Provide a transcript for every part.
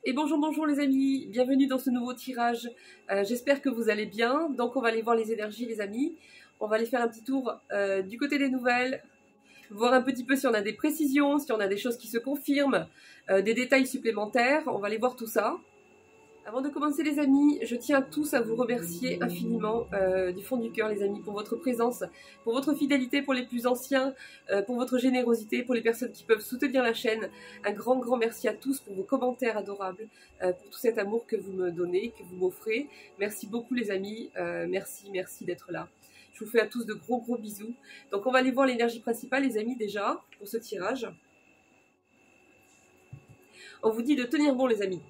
Et bonjour, bonjour les amis, bienvenue dans ce nouveau tirage. J'espère que vous allez bien. Donc on va aller voir les énergies les amis. On va aller faire un petit tour du côté des nouvelles, voir un petit peu si on a des précisions, si on a des choses qui se confirment, des détails supplémentaires. On va aller voir tout ça. Avant de commencer les amis, je tiens tous à vous remercier infiniment du fond du cœur les amis pour votre présence, pour votre fidélité pour les plus anciens, pour votre générosité, pour les personnes qui peuvent soutenir la chaîne. Un grand merci à tous pour vos commentaires adorables, pour tout cet amour que vous me donnez, que vous m'offrez. Merci beaucoup les amis, merci d'être là. Je vous fais à tous de gros bisous. Donc on va aller voir l'énergie principale les amis déjà pour ce tirage. On vous dit de tenir bon les amis.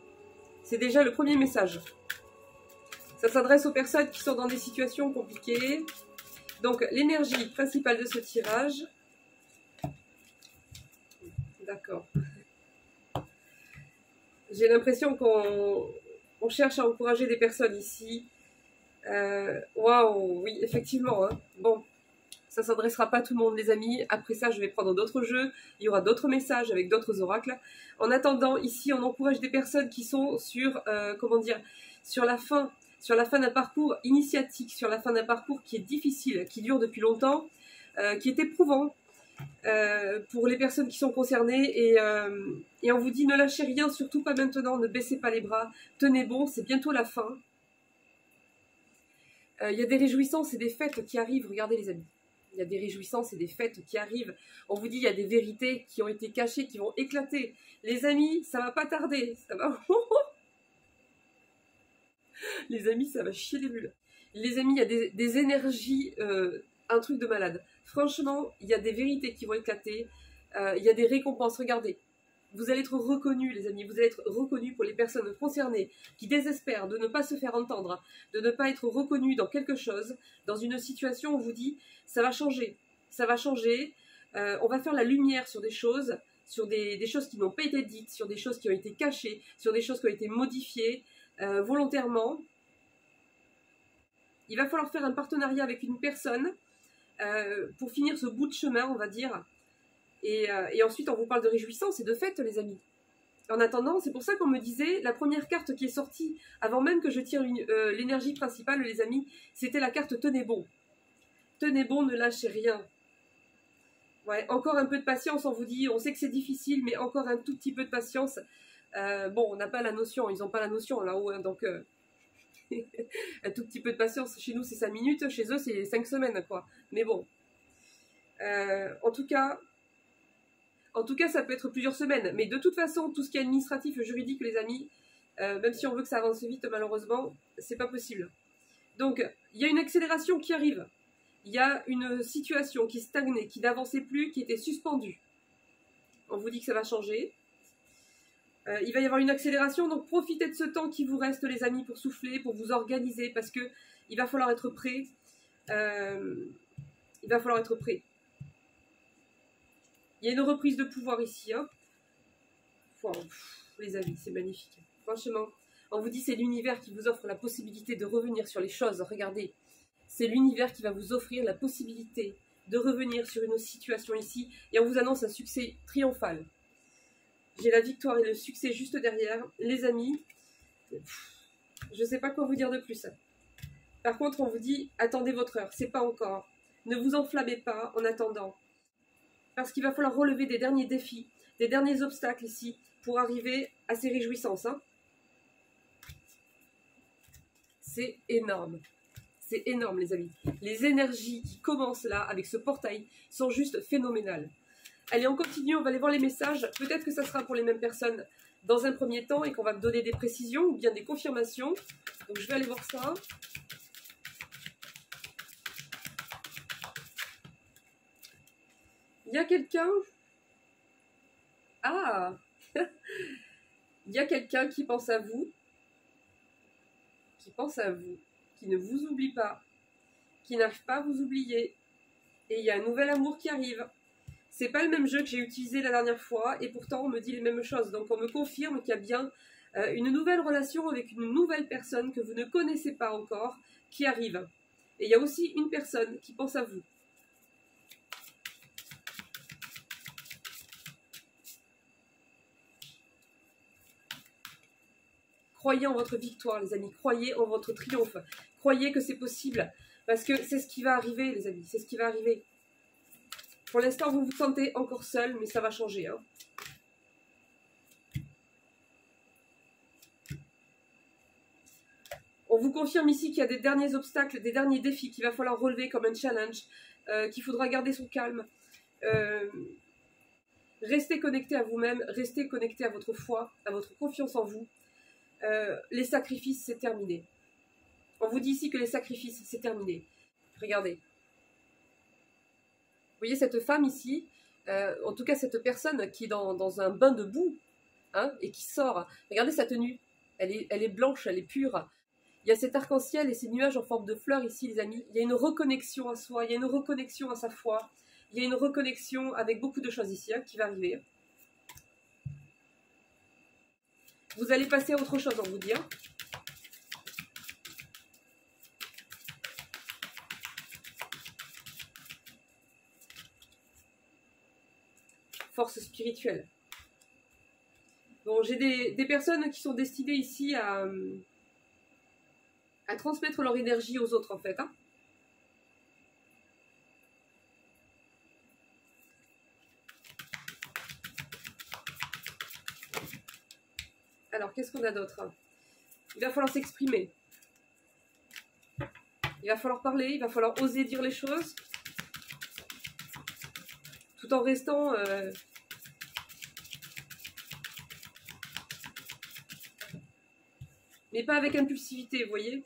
C'est déjà le premier message. Ça s'adresse aux personnes qui sont dans des situations compliquées. Donc, l'énergie principale de ce tirage. D'accord. J'ai l'impression qu'on cherche à encourager des personnes ici. Waouh, oui, effectivement. Hein. Bon, ça ne s'adressera pas à tout le monde, les amis. Après ça, je vais prendre d'autres jeux. Il y aura d'autres messages avec d'autres oracles. En attendant, ici, on encourage des personnes qui sont sur, sur la fin d'un parcours initiatique, sur la fin d'un parcours qui est difficile, qui dure depuis longtemps, qui est éprouvant pour les personnes qui sont concernées. Et on vous dit, ne lâchez rien, surtout pas maintenant, ne baissez pas les bras. Tenez bon, c'est bientôt la fin. Il y a des réjouissances et des fêtes qui arrivent, regardez les amis. Il y a des réjouissances et des fêtes qui arrivent. On vous dit, il y a des vérités qui ont été cachées, qui vont éclater. Les amis, ça va pas tarder. Ça va... Les amis, ça va chier des bulles. Les amis, il y a des énergies, un truc de malade. Franchement, il y a des vérités qui vont éclater. Il y a des récompenses. Regardez. Vous allez être reconnus, les amis. Vous allez être reconnus pour les personnes concernées qui désespèrent de ne pas se faire entendre, de ne pas être reconnus dans quelque chose, dans une situation où on vous dit ça va changer. Ça va changer. On va faire la lumière sur des choses qui n'ont pas été dites, sur des choses qui ont été cachées, sur des choses qui ont été modifiées volontairement. Il va falloir faire un partenariat avec une personne pour finir ce bout de chemin, on va dire. Et ensuite, on vous parle de réjouissance et de fête, les amis. En attendant, c'est pour ça qu'on me disait, la première carte qui est sortie, avant même que je tire l'énergie principale, les amis, c'était la carte Tenez bon. Tenez bon, ne lâchez rien. Ouais, encore un peu de patience, on vous dit, on sait que c'est difficile, mais encore un tout petit peu de patience. Bon, on n'a pas la notion, ils n'ont pas la notion là-haut, hein, donc un tout petit peu de patience. Chez nous, c'est 5 minutes, chez eux, c'est 5 semaines, quoi. Mais bon. En tout cas, ça peut être plusieurs semaines. Mais de toute façon, tout ce qui est administratif, juridique, les amis, même si on veut que ça avance vite, malheureusement, c'est pas possible. Donc, il y a une accélération qui arrive. Il y a une situation qui stagnait, qui n'avançait plus, qui était suspendue. On vous dit que ça va changer. Il va y avoir une accélération, donc profitez de ce temps qui vous reste, les amis, pour souffler, pour vous organiser, parce que il va falloir être prêt. Il va falloir être prêt. Il y a une reprise de pouvoir ici. Hein. Wow, les amis, c'est magnifique. Franchement, on vous dit c'est l'univers qui vous offre la possibilité de revenir sur les choses. Regardez, c'est l'univers qui va vous offrir la possibilité de revenir sur une situation ici. Et on vous annonce un succès triomphal. J'ai la victoire et le succès juste derrière. Les amis, je ne sais pas quoi vous dire de plus. Par contre, on vous dit, attendez votre heure. C'est pas encore. Ne vous enflammez pas en attendant. Parce qu'il va falloir relever des derniers défis, des derniers obstacles ici, pour arriver à ces réjouissances. Hein. C'est énorme. C'est énorme, les amis. Les énergies qui commencent là, avec ce portail, sont juste phénoménales. Allez, on continue, on va aller voir les messages. Peut-être que ça sera pour les mêmes personnes dans un premier temps et qu'on va me donner des précisions ou bien des confirmations. Donc, je vais aller voir ça. Il y a quelqu'un... Ah il y a quelqu'un qui pense à vous. Qui pense à vous. Qui ne vous oublie pas. Qui n'arrive pas à vous oublier. Et il y a un nouvel amour qui arrive. C'est pas le même jeu que j'ai utilisé la dernière fois. Et pourtant, on me dit les mêmes choses. Donc, on me confirme qu'il y a bien une nouvelle relation avec une nouvelle personne que vous ne connaissez pas encore qui arrive. Et il y a aussi une personne qui pense à vous. Croyez en votre victoire, les amis. Croyez en votre triomphe. Croyez que c'est possible. Parce que c'est ce qui va arriver, les amis. C'est ce qui va arriver. Pour l'instant, vous vous sentez encore seul, mais ça va changer. Hein. On vous confirme ici qu'il y a des derniers obstacles, des derniers défis qu'il va falloir relever comme un challenge, qu'il faudra garder son calme. Restez connecté à vous-même, restez connecté à votre foi, à votre confiance en vous. Les sacrifices, c'est terminé. On vous dit ici que les sacrifices, c'est terminé. Regardez. Vous voyez cette femme ici, en tout cas cette personne qui est dans un bain de boue, hein, et qui sort. Regardez sa tenue. Elle est blanche, elle est pure. Il y a cet arc-en-ciel et ces nuages en forme de fleurs ici, les amis. Il y a une reconnexion à soi, il y a une reconnexion à sa foi. Il y a une reconnexion avec beaucoup de choses ici, hein, qui va arriver. Vous allez passer à autre chose, on vous dit. Hein. Force spirituelle. Bon, j'ai des personnes qui sont destinées ici à transmettre leur énergie aux autres, en fait. Hein. Alors, qu'est-ce qu'on a d'autre? Il va falloir s'exprimer. Il va falloir parler, il va falloir oser dire les choses. Tout en restant... mais pas avec impulsivité, vous voyez?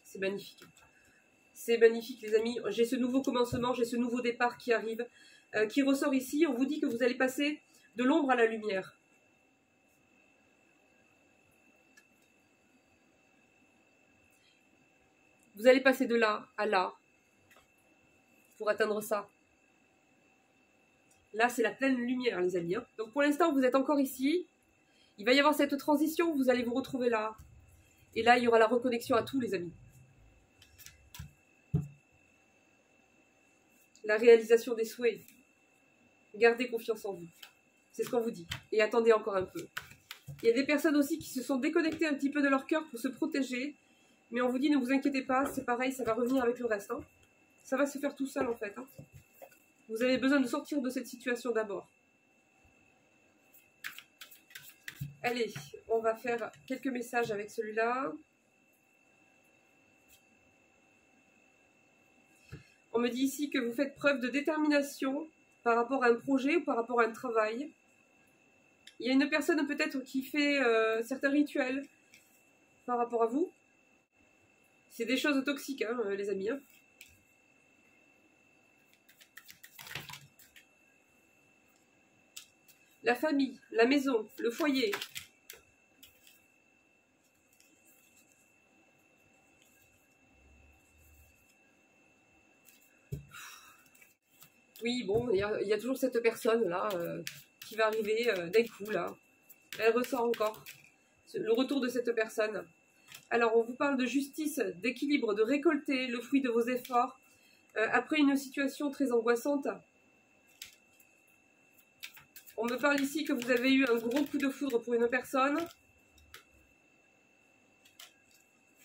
C'est magnifique. C'est magnifique, les amis. J'ai ce nouveau commencement, j'ai ce nouveau départ qui arrive, qui ressort ici. On vous dit que vous allez passer de l'ombre à la lumière. Vous allez passer de là à là pour atteindre ça. Là, c'est la pleine lumière, les amis. Hein. Donc, pour l'instant, vous êtes encore ici. Il va y avoir cette transition, vous allez vous retrouver là. Et là, il y aura la reconnexion à tout, les amis. La réalisation des souhaits. Gardez confiance en vous. C'est ce qu'on vous dit. Et attendez encore un peu. Il y a des personnes aussi qui se sont déconnectées un petit peu de leur cœur pour se protéger. Mais on vous dit, ne vous inquiétez pas, c'est pareil, ça va revenir avec le reste. Hein. Ça va se faire tout seul, en fait. Hein. Vous avez besoin de sortir de cette situation d'abord. Allez, on va faire quelques messages avec celui-là. On me dit ici que vous faites preuve de détermination par rapport à un projet ou par rapport à un travail. Il y a une personne peut-être qui fait certains rituels par rapport à vous. C'est des choses toxiques, hein, les amis. Hein. La famille, la maison, le foyer. Oui, bon, il y a toujours cette personne-là qui va arriver d'un coup, là. Elle ressort encore. Le retour de cette personne. Alors, on vous parle de justice, d'équilibre, de récolter le fruit de vos efforts. Après une situation très angoissante, on me parle ici que vous avez eu un gros coup de foudre pour une personne.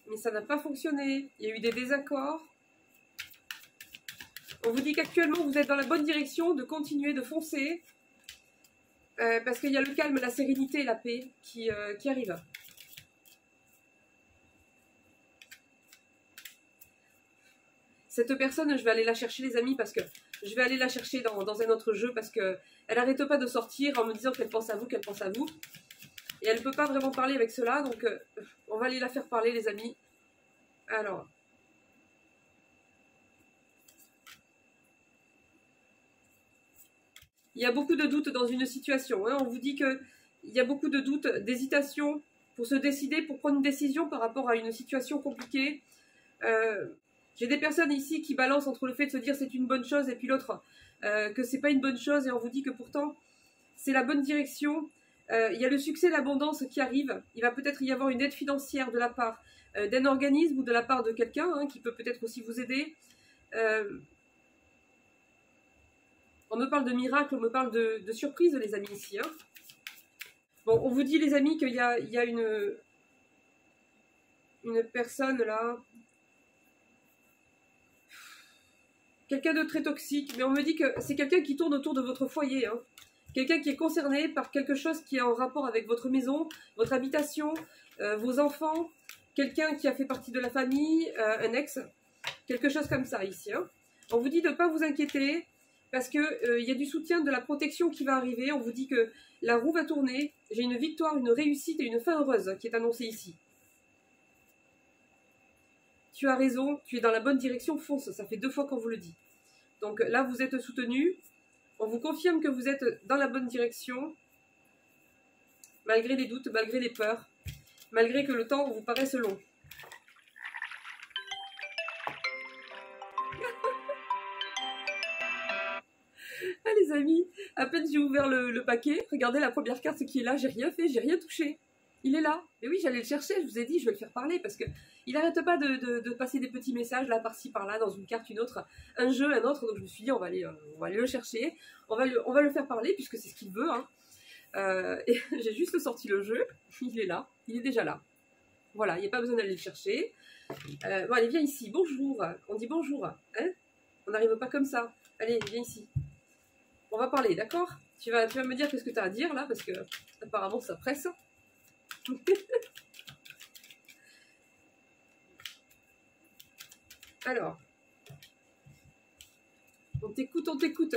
Mais ça n'a pas fonctionné. Il y a eu des désaccords. On vous dit qu'actuellement, vous êtes dans la bonne direction, de continuer, de foncer. Parce qu'il y a le calme, la sérénité et la paix qui arrivent. Cette personne, je vais aller la chercher, les amis, parce que je vais aller la chercher dans un autre jeu, parce qu'elle n'arrête pas de sortir en me disant qu'elle pense à vous, qu'elle pense à vous. Et elle ne peut pas vraiment parler avec cela, donc on va aller la faire parler, les amis. Alors... il y a beaucoup de doutes dans une situation. Hein. On vous dit qu'il y a beaucoup de doutes, d'hésitation pour se décider, pour prendre une décision par rapport à une situation compliquée. J'ai des personnes ici qui balancent entre le fait de se dire c'est une bonne chose et puis l'autre que c'est pas une bonne chose. Et on vous dit que pourtant c'est la bonne direction. Il y a le succès, l'abondance qui arrive. Il va peut-être y avoir une aide financière de la part d'un organisme ou de la part de quelqu'un qui peut peut-être aussi vous aider. On On me parle de miracles, on me parle de surprises, les amis, ici. Hein. Bon, on vous dit, les amis, qu'il y a une personne, là... Quelqu'un de très toxique, mais on me dit que c'est quelqu'un qui tourne autour de votre foyer. Hein. Quelqu'un qui est concerné par quelque chose qui est en rapport avec votre maison, votre habitation, vos enfants, quelqu'un qui a fait partie de la famille, un ex, quelque chose comme ça ici. Hein. On vous dit de ne pas vous inquiéter parce qu'il y a du soutien, de la protection qui va arriver. On vous dit que la roue va tourner. J'ai une victoire, une réussite et une fin heureuse qui est annoncée ici. Tu as raison, tu es dans la bonne direction, fonce. Ça fait 2 fois qu'on vous le dit. Donc là, vous êtes soutenu. On vous confirme que vous êtes dans la bonne direction, malgré les doutes, malgré les peurs, malgré que le temps vous paraisse long. Ah les amis, à peine j'ai ouvert le paquet, regardez la première carte qui est là, j'ai rien fait, j'ai rien touché. Il est là. Et oui, j'allais le chercher, je vous ai dit, je vais le faire parler parce que il n'arrête pas de passer des petits messages là, par-ci, par-là, dans une carte, une autre, un jeu, un autre. Donc je me suis dit, on va aller le chercher, on va le faire parler puisque c'est ce qu'il veut. Hein. Et j'ai juste sorti le jeu, il est là, il est déjà là. Voilà, il n'y a pas besoin d'aller le chercher. Bon, allez, viens ici, bonjour. On dit bonjour. Hein, on n'arrive pas comme ça. Allez, viens ici. On va parler, d'accord? Tu vas me dire qu'est-ce que tu as à dire là, parce que apparemment ça presse. Alors, on t'écoute, on t'écoute.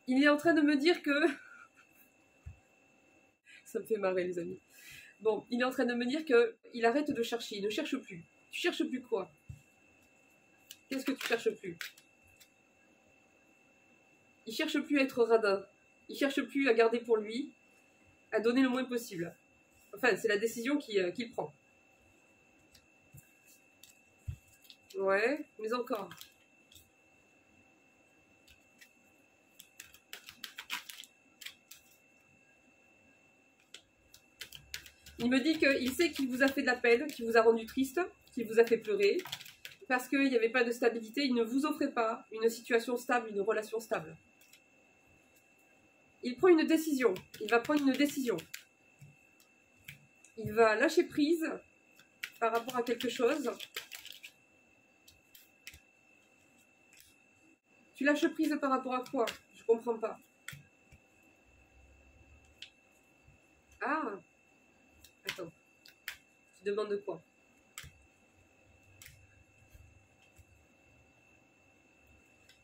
Il est en train de me dire que... Ça me fait marrer les amis. Bon, il est en train de me dire qu'il arrête de chercher, il ne cherche plus. Tu cherches plus quoi? Qu'est-ce que tu cherches plus? Il cherche plus à être radin. Il cherche plus à garder pour lui, à donner le moins possible. Enfin, c'est la décision qu'il prend. Ouais, mais encore. Il me dit qu'il sait qu'il vous a fait de la peine, qu'il vous a rendu triste, qu'il vous a fait pleurer, parce qu'il n'y avait pas de stabilité, il ne vous offrait pas une situation stable, une relation stable. Il prend une décision, il va prendre une décision. Il va lâcher prise par rapport à quelque chose. Tu lâches prise par rapport à quoi? Je comprends pas. Ah, attends. Tu demandes quoi?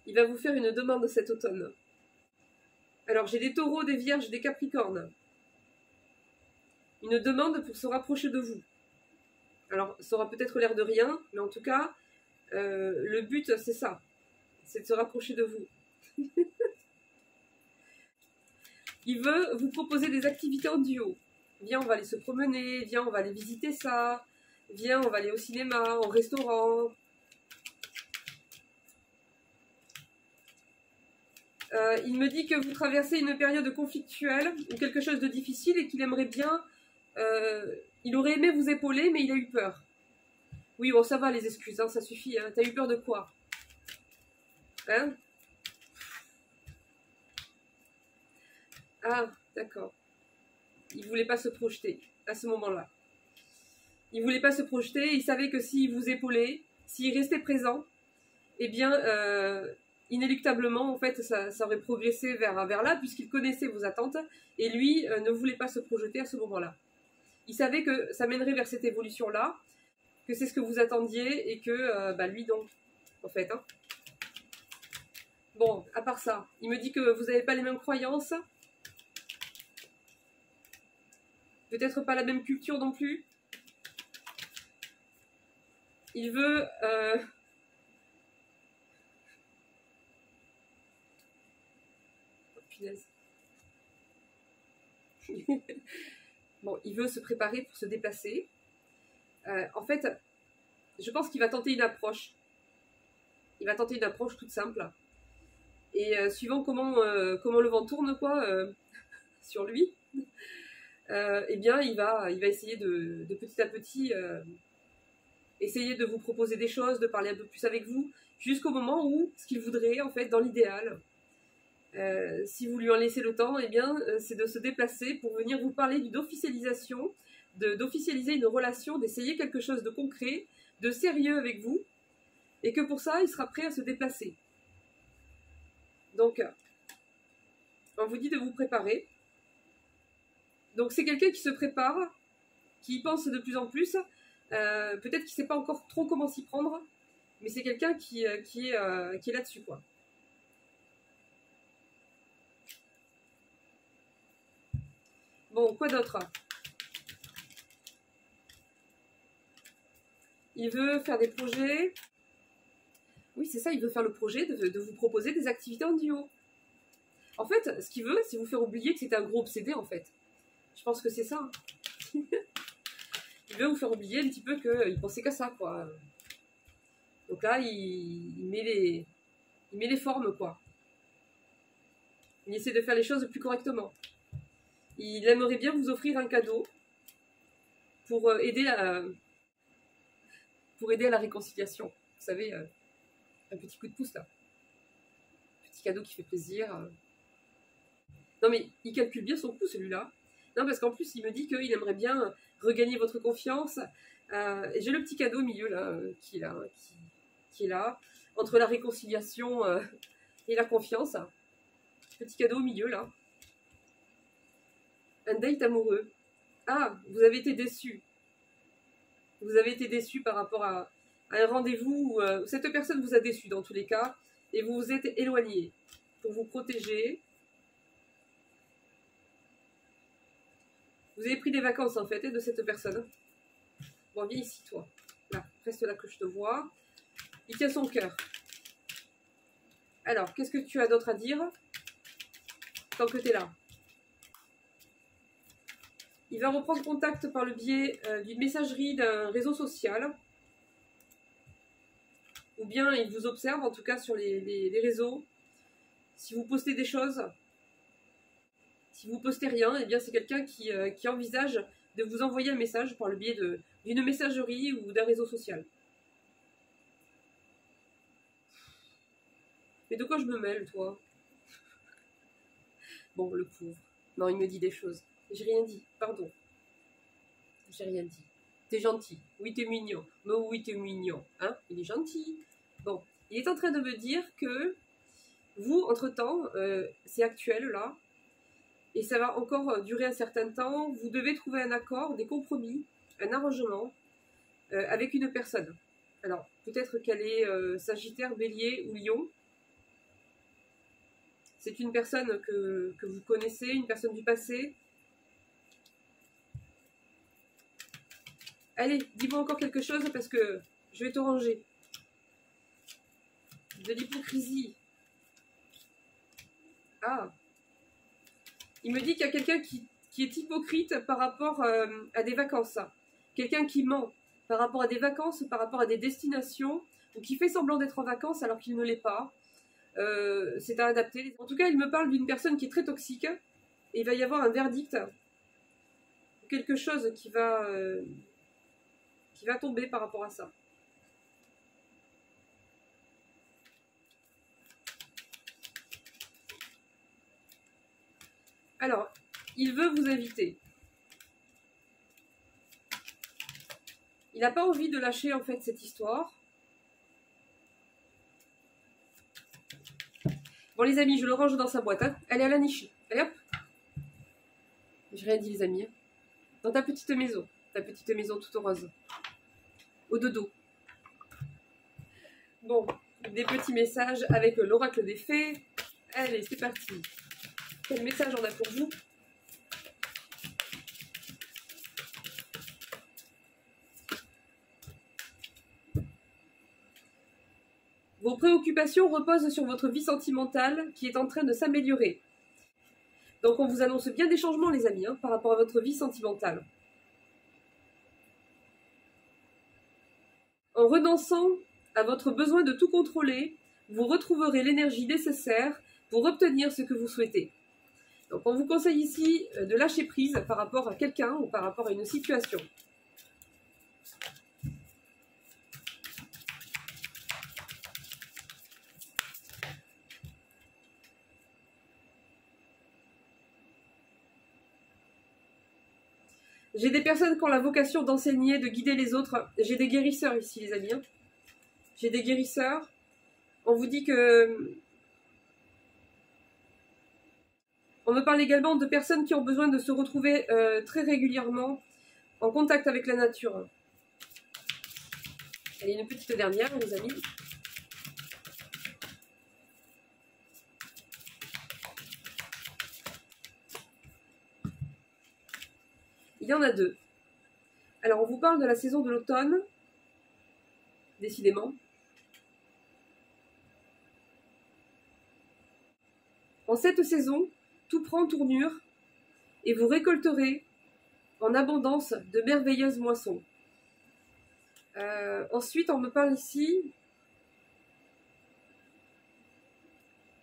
Il va vous faire une demande cet automne. Alors, j'ai des taureaux, des vierges, des capricornes. Une demande pour se rapprocher de vous. Alors, ça aura peut-être l'air de rien, mais en tout cas, le but, c'est ça. C'est de se rapprocher de vous. Il veut vous proposer des activités en duo. Viens, on va aller se promener. Viens, on va aller visiter ça. Viens, on va aller au cinéma, au restaurant. Il me dit que vous traversez une période conflictuelle ou quelque chose de difficile et qu'il aimerait bien... il aurait aimé vous épauler, mais il a eu peur. Oui, bon, ça va, les excuses, hein, ça suffit. Hein. T'as eu peur de quoi? Hein? Ah, d'accord. Il voulait pas se projeter à ce moment-là. Il voulait pas se projeter, il savait que s'il vous épaulait, s'il restait présent, eh bien... inéluctablement, en fait, ça aurait progressé vers là, puisqu'il connaissait vos attentes, et lui ne voulait pas se projeter à ce moment-là. Il savait que ça mènerait vers cette évolution-là, que c'est ce que vous attendiez, et que lui, donc, en fait. Hein. Bon, à part ça, il me dit que vous n'avez pas les mêmes croyances, peut-être pas la même culture non plus. Il veut... Bon, il veut se préparer pour se déplacer. En fait, je pense qu'il va tenter une approche. Il va tenter une approche toute simple. Et suivant comment le vent tourne, quoi, sur lui, eh bien, il va essayer de petit à petit essayer de vous proposer des choses, de parler un peu plus avec vous, jusqu'au moment où, ce qu'il voudrait, en fait, dans l'idéal, si vous lui en laissez le temps, eh bien, c'est de se déplacer pour venir vous parler d'une officialisation, d'officialiser une relation, d'essayer quelque chose de concret, de sérieux avec vous, et que pour ça, il sera prêt à se déplacer. Donc, on vous dit de vous préparer. Donc, c'est quelqu'un qui se prépare, qui y pense de plus en plus, peut-être qu'il ne sait pas encore trop comment s'y prendre, mais c'est quelqu'un qui est là-dessus, quoi. Bon, quoi d'autre? Il veut faire des projets. Oui, c'est ça, il veut faire le projet de vous proposer des activités en duo. En fait, ce qu'il veut, c'est vous faire oublier que c'était un gros obsédé, en fait. Je pense que c'est ça. Il veut vous faire oublier un petit peu qu'il pensait qu'à ça, quoi. Donc là, il met les formes, quoi. Il essaie de faire les choses plus correctement. Il aimerait bien vous offrir un cadeau pour aider à la réconciliation. Vous savez, un petit coup de pouce, là. Petit cadeau qui fait plaisir. Non, mais il calcule bien son coup, celui-là. Non, parce qu'en plus, il me dit qu'il aimerait bien regagner votre confiance. Et j'ai le petit cadeau au milieu, là, qui est là, entre la réconciliation et la confiance. Petit cadeau au milieu, là. Un date amoureux. Ah, vous avez été déçu. Vous avez été déçu par rapport à un rendez-vous où cette personne vous a déçu dans tous les cas, et vous vous êtes éloigné pour vous protéger. Vous avez pris des vacances en fait de cette personne. Bon, viens ici toi. Là, reste là que je te vois. Il tient son cœur. Alors, qu'est-ce que tu as d'autre à dire tant que tu es là? Il va reprendre contact par le biais d'une messagerie d'un réseau social. Ou bien il vous observe, en tout cas sur les réseaux. Si vous postez des choses, si vous postez rien, eh bien c'est quelqu'un qui envisage de vous envoyer un message par le biais d'une messagerie ou d'un réseau social. Mais de quoi je me mêle, toi? Bon, le pauvre. Non, il me dit des choses. J'ai rien dit, pardon. J'ai rien dit. T'es gentil. Oui, t'es mignon. Mais oui, t'es mignon. Hein? Il est gentil. Bon, il est en train de me dire que vous, entre-temps, c'est actuel, là, et ça va encore durer un certain temps, vous devez trouver un accord, des compromis, un arrangement avec une personne. Alors, peut-être qu'elle est Sagittaire, Bélier ou Lion. C'est une personne que vous connaissez, une personne du passé. Allez, dis-moi encore quelque chose parce que je vais te ranger. De l'hypocrisie. Ah. Il me dit qu'il y a quelqu'un qui est hypocrite par rapport à des vacances. Quelqu'un qui ment par rapport à des vacances, par rapport à des destinations, ou qui fait semblant d'être en vacances alors qu'il ne l'est pas. C'est à adapter. En tout cas, il me parle d'une personne qui est très toxique. Et il va y avoir un verdict. Quelque chose qui va tomber par rapport à ça. Alors, il veut vous inviter. Il n'a pas envie de lâcher en fait cette histoire. Bon les amis, je le range dans sa boîte. Hein. Elle est à la niche. Allez hop. J'ai rien dit les amis. Dans ta petite maison toute rose. Au dodo. Bon, des petits messages avec l'oracle des fées. Allez, c'est parti. Quel message on a pour vous? Vos préoccupations reposent sur votre vie sentimentale qui est en train de s'améliorer. Donc on vous annonce bien des changements les amis, par rapport à votre vie sentimentale. En renonçant à votre besoin de tout contrôler, vous retrouverez l'énergie nécessaire pour obtenir ce que vous souhaitez. Donc on vous conseille ici de lâcher prise par rapport à quelqu'un ou par rapport à une situation. J'ai des personnes qui ont la vocation d'enseigner, de guider les autres. J'ai des guérisseurs ici, les amis. Hein. J'ai des guérisseurs. On vous dit que... On me parle également de personnes qui ont besoin de se retrouver très régulièrement en contact avec la nature. Allez, une petite dernière, les amis. Il y en a deux. Alors, on vous parle de la saison de l'automne, décidément. En cette saison, tout prend tournure et vous récolterez en abondance de merveilleuses moissons. Ensuite, on me parle ici,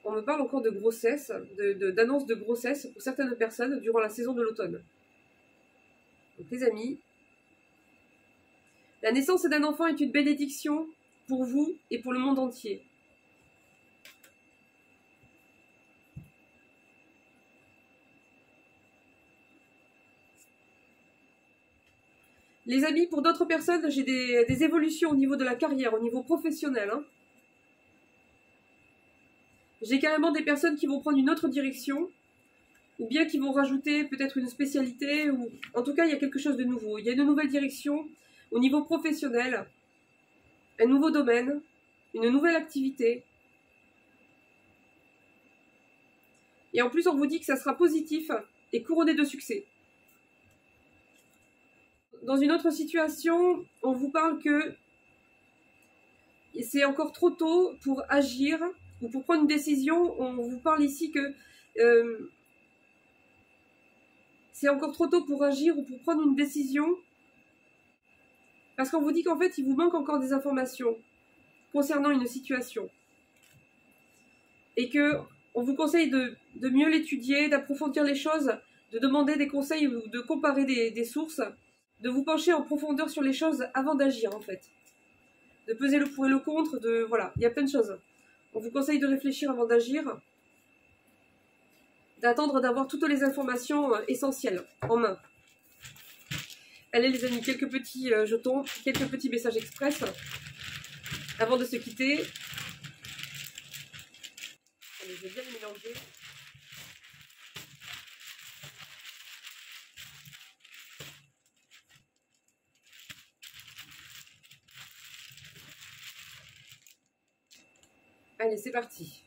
on me parle encore de grossesse, d'annonce de grossesse pour certaines personnes durant la saison de l'automne. Donc les amis, la naissance d'un enfant est une bénédiction pour vous et pour le monde entier. Les amis, pour d'autres personnes, j'ai des évolutions au niveau de la carrière, au niveau professionnel. Hein. J'ai carrément des personnes qui vont prendre une autre direction, ou bien qui vont rajouter peut-être une spécialité, ou en tout cas, il y a quelque chose de nouveau. Il y a une nouvelle direction au niveau professionnel, un nouveau domaine, une nouvelle activité. Et en plus, on vous dit que ça sera positif et couronné de succès. Dans une autre situation, on vous parle que c'est encore trop tôt pour agir ou pour prendre une décision. On vous parle ici que c'est encore trop tôt pour agir ou pour prendre une décision parce qu'on vous dit qu'en fait, il vous manque encore des informations concernant une situation et que on vous conseille de mieux l'étudier, d'approfondir les choses, de demander des conseils ou de comparer des sources, de vous pencher en profondeur sur les choses avant d'agir en fait. De peser le pour et le contre, voilà, il y a plein de choses. On vous conseille de réfléchir avant d'agir, d'attendre d'avoir toutes les informations essentielles en main. Allez les amis, quelques petits jetons, quelques petits messages express avant de se quitter. Allez, je vais bien les mélanger. Allez, c'est parti.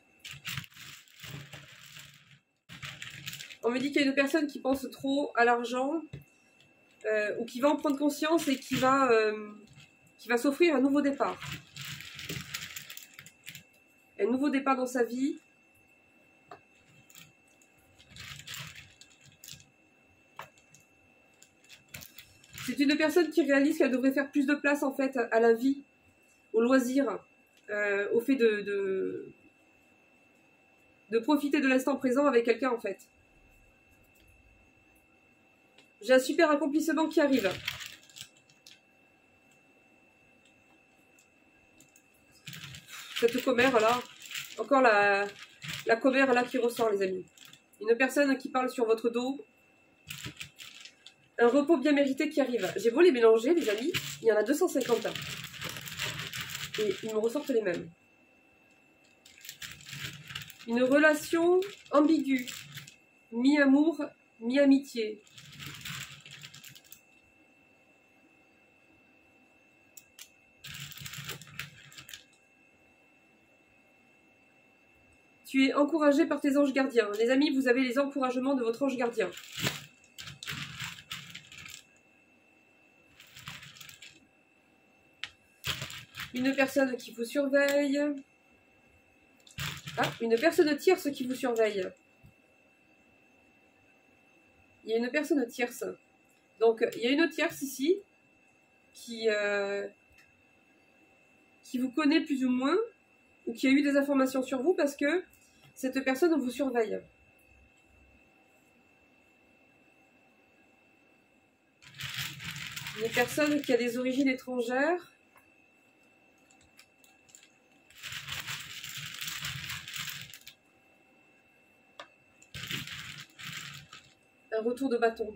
On me dit qu'il y a une personne qui pense trop à l'argent ou qui va en prendre conscience et qui va s'offrir un nouveau départ. Un nouveau départ dans sa vie. C'est une personne qui réalise qu'elle devrait faire plus de place en fait à la vie, au loisir, au fait de profiter de l'instant présent avec quelqu'un en fait. J'ai un super accomplissement qui arrive. Cette commère là, encore la commère là qui ressort les amis. Une personne qui parle sur votre dos. Un repos bien mérité qui arrive. J'ai beau les mélanger les amis, il y en a 250. Et ils me ressortent les mêmes. Une relation ambiguë, mi-amour, mi-amitié. Tu es encouragé par tes anges gardiens. Les amis, vous avez les encouragements de votre ange gardien. Une personne qui vous surveille. Ah, une personne tierce qui vous surveille. Il y a une personne tierce. Donc, il y a une tierce ici qui vous connaît plus ou moins ou qui a eu des informations sur vous parce que cette personne vous surveille. Une personne qui a des origines étrangères. Un retour de bâton.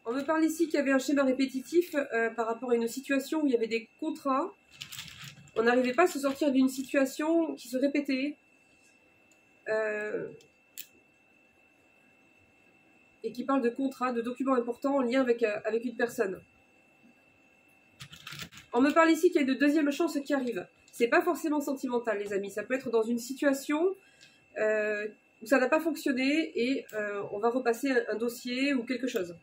On me parle ici qu'il y avait un schéma répétitif par rapport à une situation où il y avait des contrats. On n'arrivait pas à se sortir d'une situation qui se répétait. Et qui parle de contrats, de documents importants en lien avec une personne. On me parle ici qu'il y a une deuxième chance qui arrive. C'est pas forcément sentimental, les amis. Ça peut être dans une situation où ça n'a pas fonctionné et on va repasser un dossier ou quelque chose.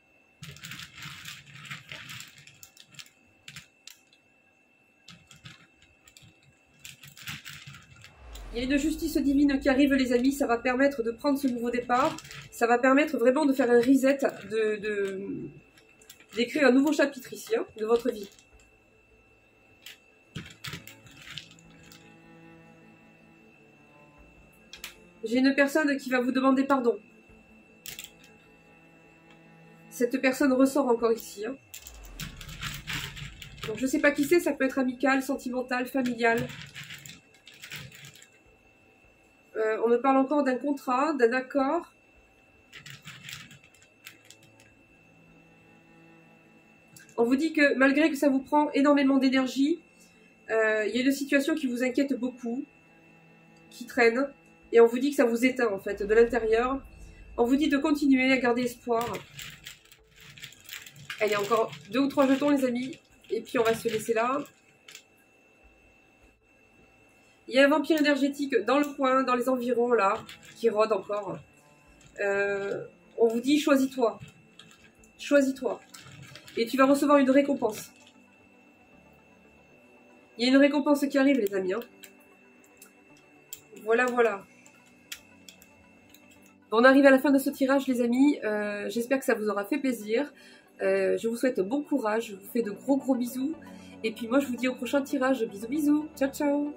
Il y a une justice divine qui arrive, les amis. Ça va permettre de prendre ce nouveau départ. Ça va permettre vraiment de faire un reset, d'écrire un nouveau chapitre ici, hein, de votre vie. J'ai une personne qui va vous demander pardon. Cette personne ressort encore ici. Hein. Donc je ne sais pas qui c'est, ça peut être amical, sentimental, familial. On me parle encore d'un contrat, d'un accord. On vous dit que malgré que ça vous prend énormément d'énergie, il y a une situation qui vous inquiète beaucoup, qui traîne. Et on vous dit que ça vous éteint en fait de l'intérieur. On vous dit de continuer à garder espoir. Il y a encore 2 ou 3 jetons, les amis. Et puis on va se laisser là. Il y a un vampire énergétique dans le coin, dans les environs là, qui rôde encore. On vous dit choisis-toi. Choisis-toi. Et tu vas recevoir une récompense. Il y a une récompense qui arrive, les amis. Hein. Voilà, voilà. On arrive à la fin de ce tirage, les amis. J'espère que ça vous aura fait plaisir. Je vous souhaite bon courage. Je vous fais de gros bisous. Et puis moi, je vous dis au prochain tirage. Bisous, bisous. Ciao, ciao.